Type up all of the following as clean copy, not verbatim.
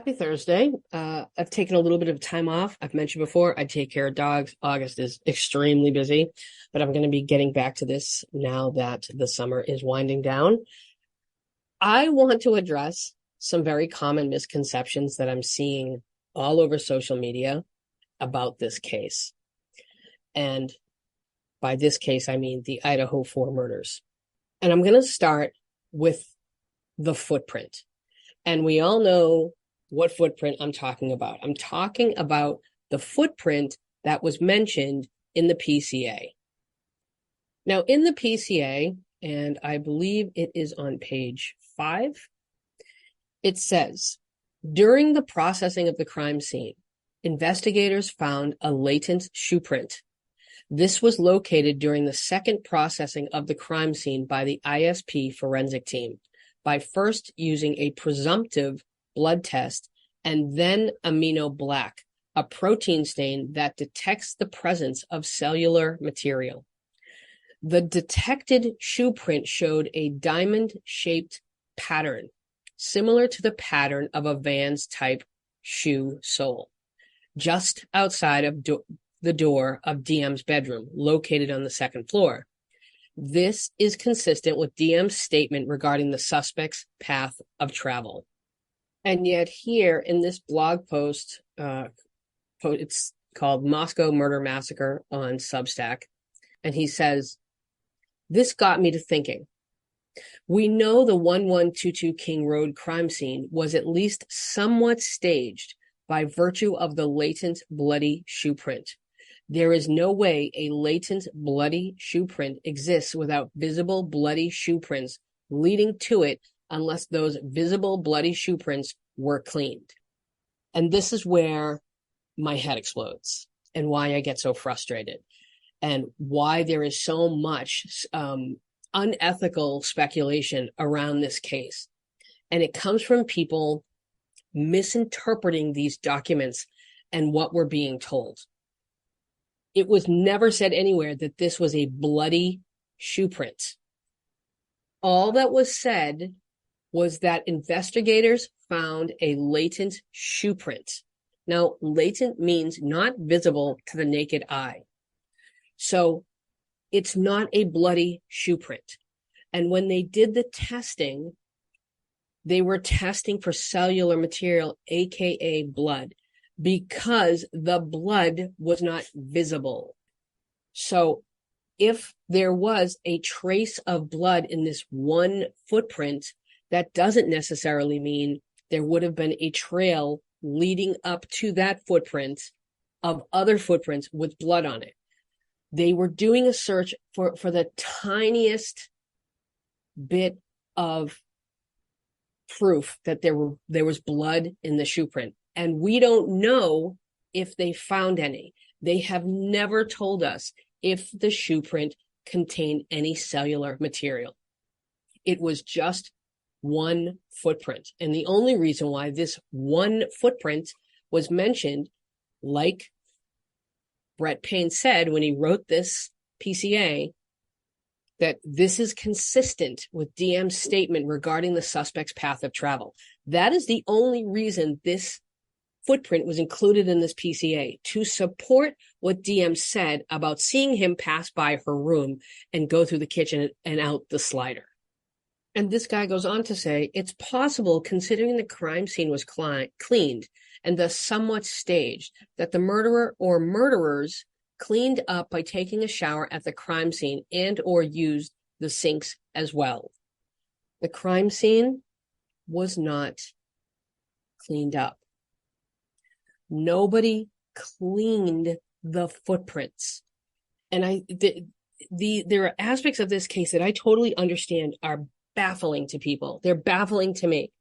Happy Thursday. I've taken a little bit of time off. I've mentioned before, I take care of dogs. August is extremely busy, but I'm going to be getting back to this now that the summer is winding down. I want to address some very common misconceptions that I'm seeing all over social media about this case. And by this case, I mean the Idaho 4 murders. And I'm going to start with the footprint. And we all know what footprint I'm talking about. I'm talking about the footprint that was mentioned in the PCA. Now, in the PCA, and I believe it is on page 5, it says, during the processing of the crime scene, investigators found a latent shoe print. This was located during the second processing of the crime scene by the ISP forensic team by first using a presumptive blood test and then amino black, a protein stain that detects the presence of cellular material. The detected shoe print showed a diamond-shaped pattern, similar to the pattern of a Vans type shoe sole, just outside of the door of DM's bedroom, located on the second floor. This is consistent with DM's statement regarding the suspect's path of travel. And yet here in this blog post, it's called Moscow Murder Massacre on Substack, and he says, this got me to thinking. We know the 1122 King Road crime scene was at least somewhat staged by virtue of the latent bloody shoe print. There is no way a latent bloody shoe print exists without visible bloody shoe prints leading to it unless those visible bloody shoe prints were cleaned. And this is where my head explodes and why I get so frustrated and why there is so much unethical speculation around this case. And it comes from people misinterpreting these documents and what we're being told. It was never said anywhere that this was a bloody shoe print. All that was said was that investigators found a latent shoe print. Now, latent means not visible to the naked eye. So it's not a bloody shoe print. And when they did the testing, they were testing for cellular material, aka blood, because the blood was not visible. So if there was a trace of blood in this one footprint, that doesn't necessarily mean there would have been a trail leading up to that footprint of other footprints with blood on it. They were doing a search for the tiniest bit of proof that there was blood in the shoe print. And we don't know if they found any. They have never told us if the shoe print contained any cellular material. It was just one footprint. And the only reason why this one footprint was mentioned, like Brett Payne said when he wrote this PCA, that this is consistent with DM's statement regarding the suspect's path of travel. That is the only reason this footprint was included in this PCA, to support what DM said about seeing him pass by her room and go through the kitchen and out the slider. And this guy goes on to say, it's possible, considering the crime scene was cleaned and thus somewhat staged, that the murderer or murderers cleaned up by taking a shower at the crime scene and or used the sinks as well. The crime scene was not cleaned up. Nobody cleaned the footprints. And there are aspects of this case that I totally understand are baffling to people. They're baffling to me.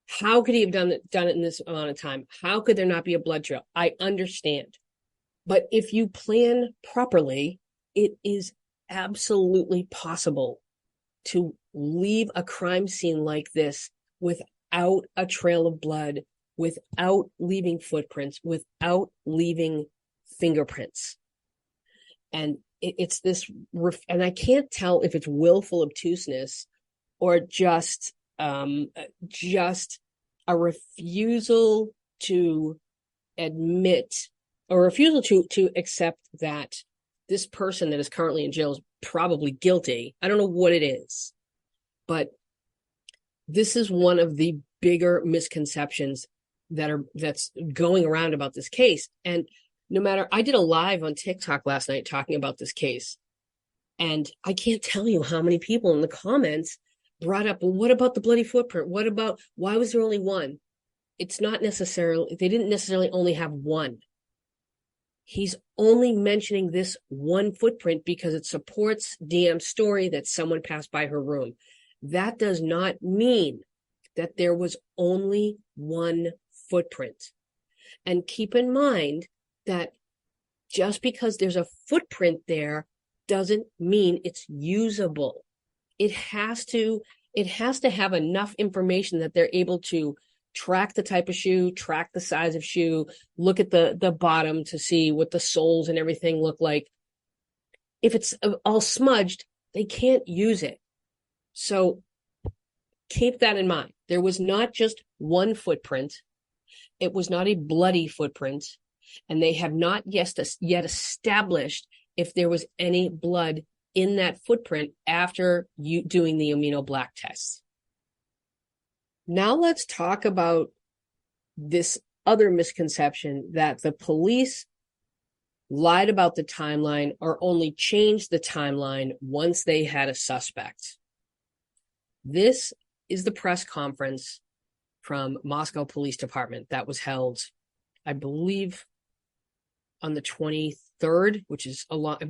How could he have done it in this amount of time? How could there not be a blood trail? I understand. But if you plan properly, it is absolutely possible to leave a crime scene like this without a trail of blood, without leaving footprints, without leaving fingerprints. And it's this, and I can't tell if it's willful obtuseness or just a refusal to admit or refusal to accept that this person that is currently in jail is probably guilty. I don't know what it is, but this is one of the bigger misconceptions that's going around about this case. And no matter, I did a live on TikTok last night talking about this case, and I can't tell you how many people in the comments brought up, well, what about the bloody footprint? What about, why was there only one? It's not necessarily, they didn't necessarily only have one. He's only mentioning this one footprint because it supports DM's story that someone passed by her room. That does not mean that there was only one footprint. And keep in mind that just because there's a footprint there doesn't mean it's usable. It has to have enough information that they're able to track the type of shoe, track the size of shoe, look at the bottom to see what the soles and everything look like. If it's all smudged, they can't use it. So keep that in mind. There was not just one footprint. It was not a bloody footprint. And they have not yet established if there was any blood in that footprint after you doing the amino black tests. Now let's talk about this other misconception that the police lied about the timeline or only changed the timeline once they had a suspect. This is the press conference from Moscow Police Department that was held, I believe, on the 23rd, which is a lot.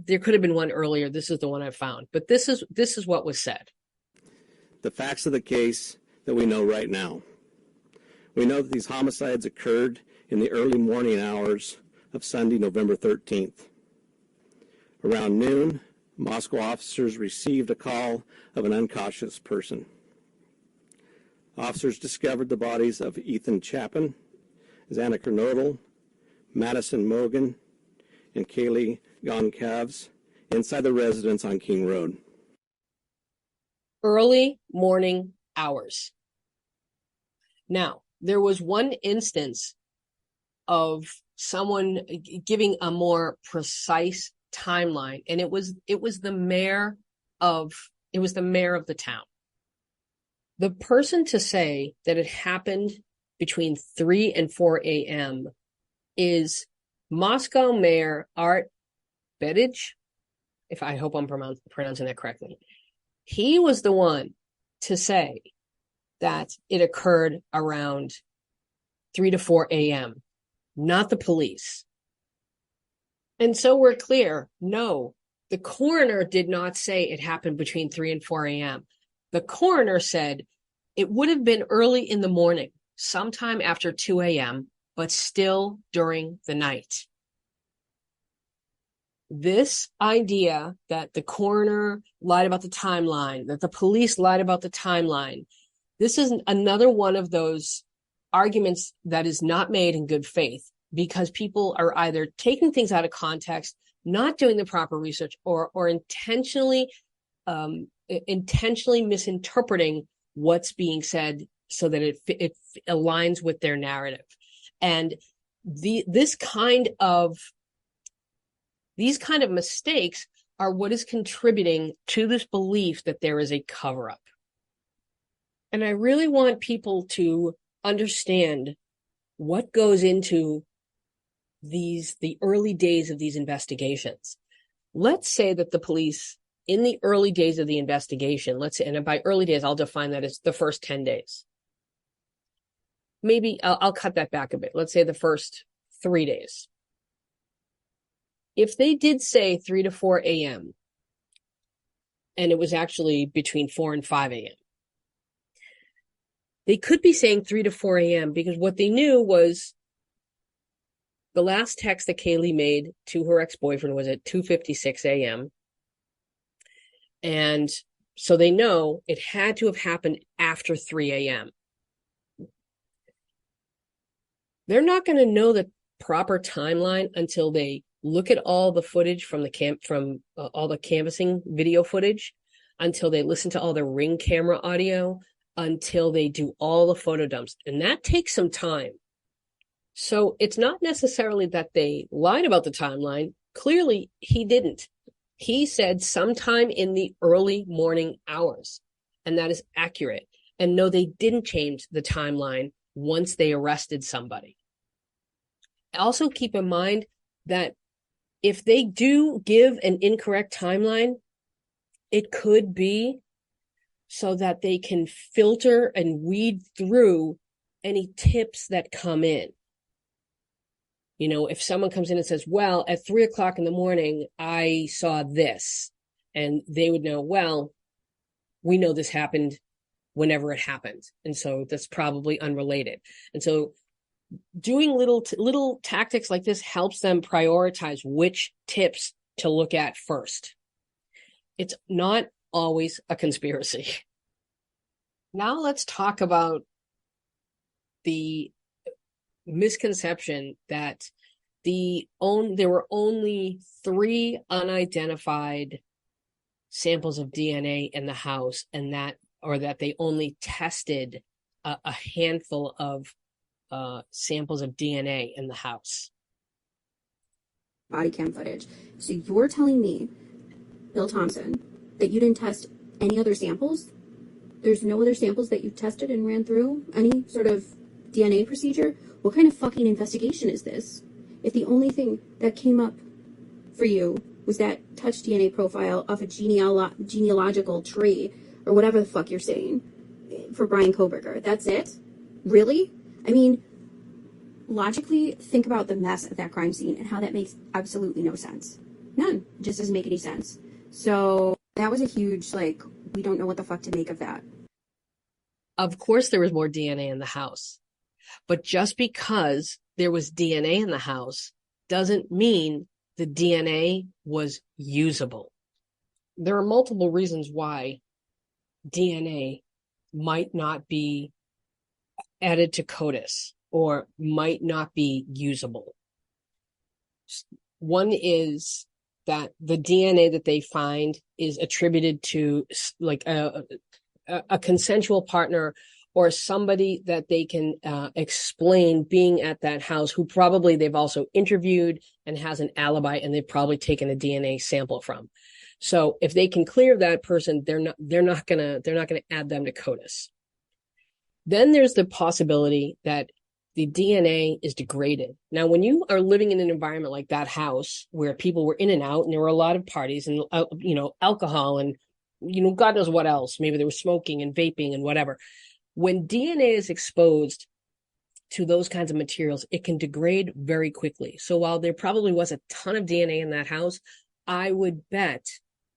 There could have been one earlier. This is the one I found, but this is what was said. The facts of the case that we know right now. We know that these homicides occurred in the early morning hours of Sunday, November 13th. Around noon, Moscow officers received a call of an unconscious person. Officers discovered the bodies of Ethan Chapin, Zanika Nodal, Madison Mogan, and Kaylee Goncalves inside the residence on King Road. Early morning hours. Now, there was one instance of someone giving a more precise timeline, and it was the mayor of the town. The person to say that it happened between 3 and 4 a.m. is Moscow Mayor Art Bedich, I hope I'm pronouncing that correctly. He was the one to say that it occurred around 3 to 4 a.m., not the police. And so we're clear, no, the coroner did not say it happened between 3 and 4 a.m. The coroner said it would have been early in the morning, sometime after 2 a.m., but still during the night. This idea that the coroner lied about the timeline, that the police lied about the timeline, this is another one of those arguments that is not made in good faith because people are either taking things out of context, not doing the proper research, or intentionally misinterpreting what's being said so that it aligns with their narrative. And these kind of mistakes are what is contributing to this belief that there is a cover-up. And I really want people to understand what goes into the early days of these investigations. Let's say that the police, in the early days of the investigation, and by early days, I'll define that as the first 10 days. Maybe I'll cut that back a bit. Let's say the first 3 days. If they did say 3 to 4 a.m., and it was actually between 4 and 5 a.m., they could be saying 3 to 4 a.m. because what they knew was the last text that Kaylee made to her ex-boyfriend was at 2:56 a.m. And so they know it had to have happened after 3 a.m. They're not going to know the proper timeline until they look at all the footage from all the canvassing video footage, until they listen to all the Ring camera audio, until they do all the photo dumps. And that takes some time. So it's not necessarily that they lied about the timeline. Clearly, he didn't. He said sometime in the early morning hours, and that is accurate. And no, they didn't change the timeline once they arrested somebody. Also, keep in mind that if they do give an incorrect timeline, it could be so that they can filter and weed through any tips that come in. You know, if someone comes in and says, well, at 3:00 in the morning, I saw this, and they would know, well, we know this happened whenever it happened. And so that's probably unrelated. And so doing little tactics like this helps them prioritize which tips to look at first. It's not always a conspiracy. Now let's talk about the misconception that there were only 3 unidentified samples of DNA in the house, and that they only tested a handful of samples of DNA in the house. Body cam footage. So you're telling me, Bill Thompson, that you didn't test any other samples? There's no other samples that you tested and ran through any sort of DNA procedure? What kind of fucking investigation is this? If the only thing that came up for you was that touch DNA profile off a genealogical tree, or whatever the fuck you're saying, for Brian Koberger, that's it? Really? I mean, logically, think about the mess of that crime scene and how that makes absolutely no sense. None. It just doesn't make any sense. So that was a huge, we don't know what the fuck to make of that. Of course, there was more DNA in the house. But just because there was DNA in the house doesn't mean the DNA was usable. There are multiple reasons why DNA might not be added to CODIS or might not be usable. One is that the DNA that they find is attributed to a consensual partner or somebody that they can explain being at that house, who probably they've also interviewed and has an alibi, and they've probably taken a DNA sample from. So if they can clear that person, they're not gonna add them to CODIS. Then there's the possibility that the DNA is degraded. Now, when you are living in an environment like that house where people were in and out, and there were a lot of parties and alcohol and God knows what else, maybe they were smoking and vaping and whatever. When DNA is exposed to those kinds of materials, it can degrade very quickly. So while there probably was a ton of DNA in that house, I would bet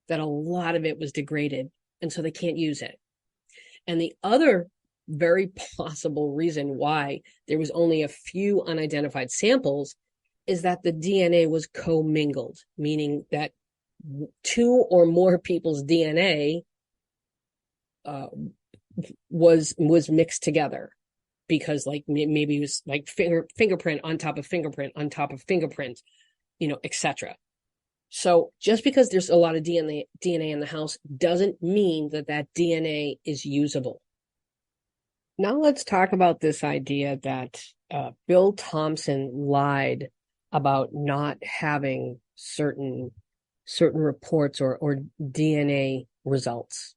that a lot of it was degraded, and so they can't use it. And the other very possible reason why there was only a few unidentified samples is that the DNA was commingled, meaning that 2 or more people's DNA was mixed together, because maybe it was fingerprint on top of fingerprint on top of fingerprint, etc. So just because there's a lot of DNA in the house doesn't mean that DNA is usable. Now let's talk about this idea that Bill Thompson lied about not having certain reports or DNA results.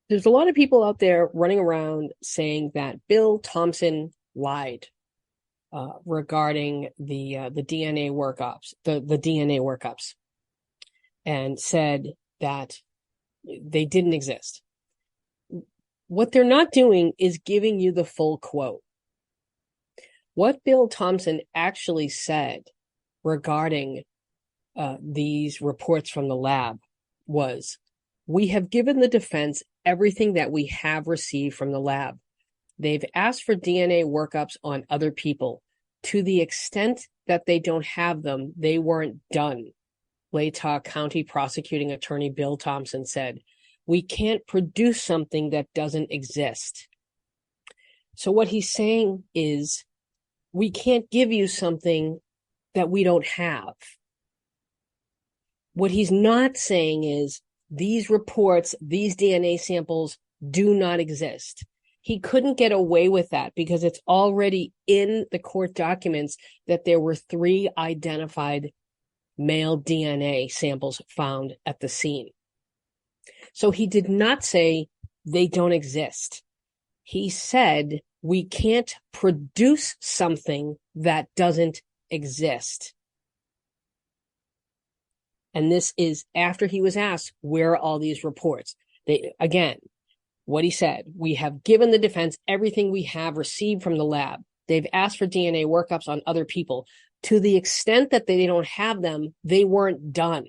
There's a lot of people out there running around saying that Bill Thompson lied regarding the DNA workups, the DNA workups, and said that they didn't exist. What they're not doing is giving you the full quote. What Bill Thompson actually said regarding these reports from the lab was, "We have given the defense everything that we have received from the lab. They've asked for DNA workups on other people. To the extent that they don't have them, they weren't done," Latah County Prosecuting Attorney Bill Thompson said. "We can't produce something that doesn't exist." So what he's saying is, we can't give you something that we don't have. What he's not saying is, these reports, these DNA samples do not exist. He couldn't get away with that because it's already in the court documents that there were 3 identified male DNA samples found at the scene. So he did not say they don't exist. He said we can't produce something that doesn't exist. And this is after he was asked, where are all these reports? Again, what he said, we have given the defense everything we have received from the lab. They've asked for DNA workups on other people. To the extent that they don't have them, they weren't done.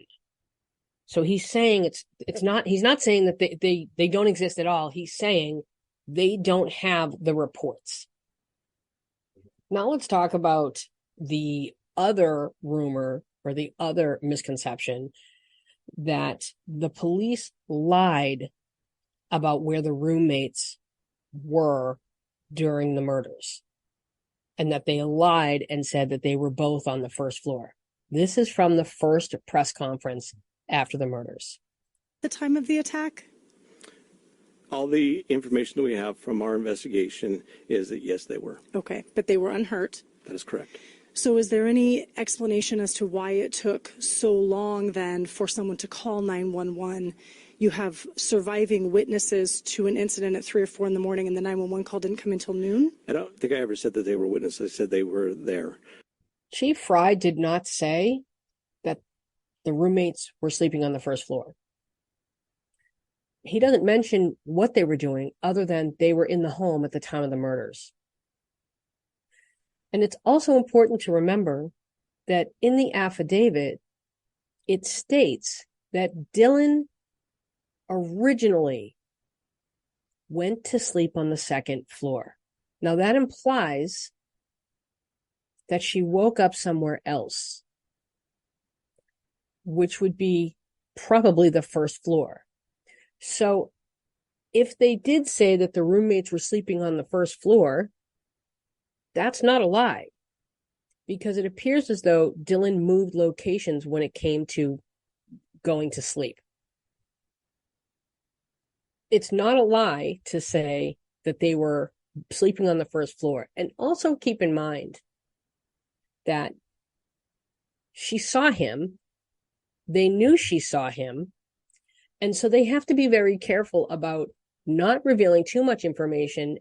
So he's saying he's not saying that they don't exist at all. He's saying they don't have the reports. Now let's talk about the other rumor or the other misconception that the police lied about where the roommates were during the murders, and that they lied and said that they were both on the first floor. This is from the first press conference after the murders. The time of the attack? All the information that we have from our investigation is that, yes, they were. Okay, but they were unhurt. That is correct. So is there any explanation as to why it took so long then for someone to call 911? You have surviving witnesses to an incident at 3 or 4 in the morning, and the 911 call didn't come until noon? I don't think I ever said that they were witnesses. I said they were there. Chief Fry did not say that the roommates were sleeping on the first floor. He doesn't mention what they were doing other than they were in the home at the time of the murders. And it's also important to remember that in the affidavit, it states that Dylan originally went to sleep on the second floor. Now that implies that she woke up somewhere else, which would be probably the first floor. So if they did say that the roommates were sleeping on the first floor, that's not a lie, because it appears as though Dylan moved locations when it came to going to sleep. It's not a lie to say that they were sleeping on the first floor. And also keep in mind that she saw him. They knew she saw him. And so they have to be very careful about not revealing too much information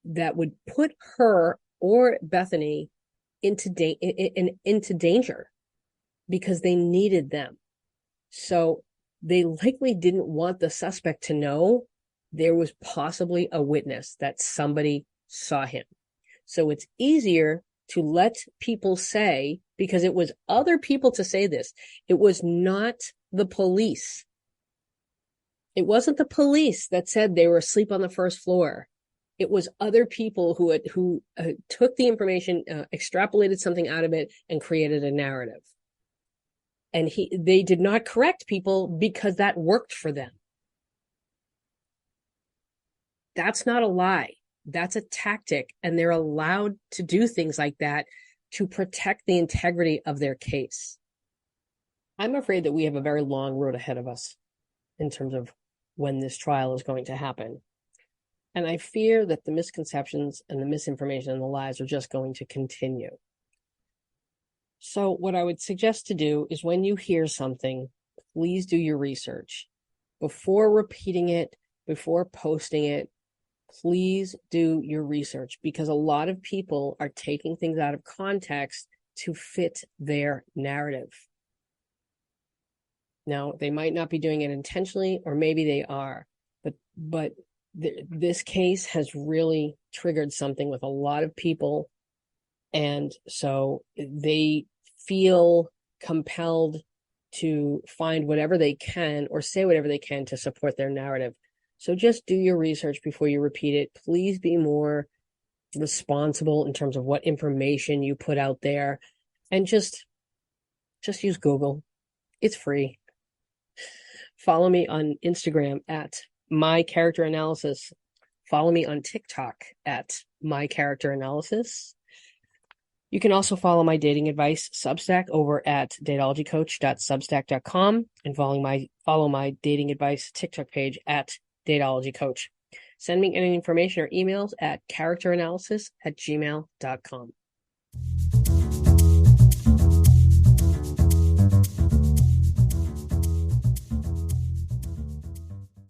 that would put her or Bethany into danger, because they needed them. So they likely didn't want the suspect to know there was possibly a witness, that somebody saw him. So it's easier to let people say, because it was other people to say this. It was not the police. It wasn't the police that said they were asleep on the first floor. It was other people who took the information, extrapolated something out of it, and created a narrative. And they did not correct people because that worked for them. That's not a lie. That's a tactic, and they're allowed to do things like that to protect the integrity of their case. I'm afraid that we have a very long road ahead of us in terms of when this trial is going to happen. And I fear that the misconceptions and the misinformation and the lies are just going to continue. So what I would suggest to do is, when you hear something, please do your research. Before repeating it, before posting it, please do your research, because a lot of people are taking things out of context to fit their narrative. Now, they might not be doing it intentionally, or maybe they are, but this case has really triggered something with a lot of people. And so they feel compelled to find whatever they can or say whatever they can to support their narrative. So just do your research before you repeat it. Please be more responsible in terms of what information you put out there, and just use Google. It's free. Follow me on Instagram at My Character Analysis. Follow me on TikTok at My Character Analysis. You can also follow my dating advice Substack over at datologycoach.substack.com, and follow my dating advice TikTok page at datologycoach. Send me any information or emails at characteranalysis@gmail.com.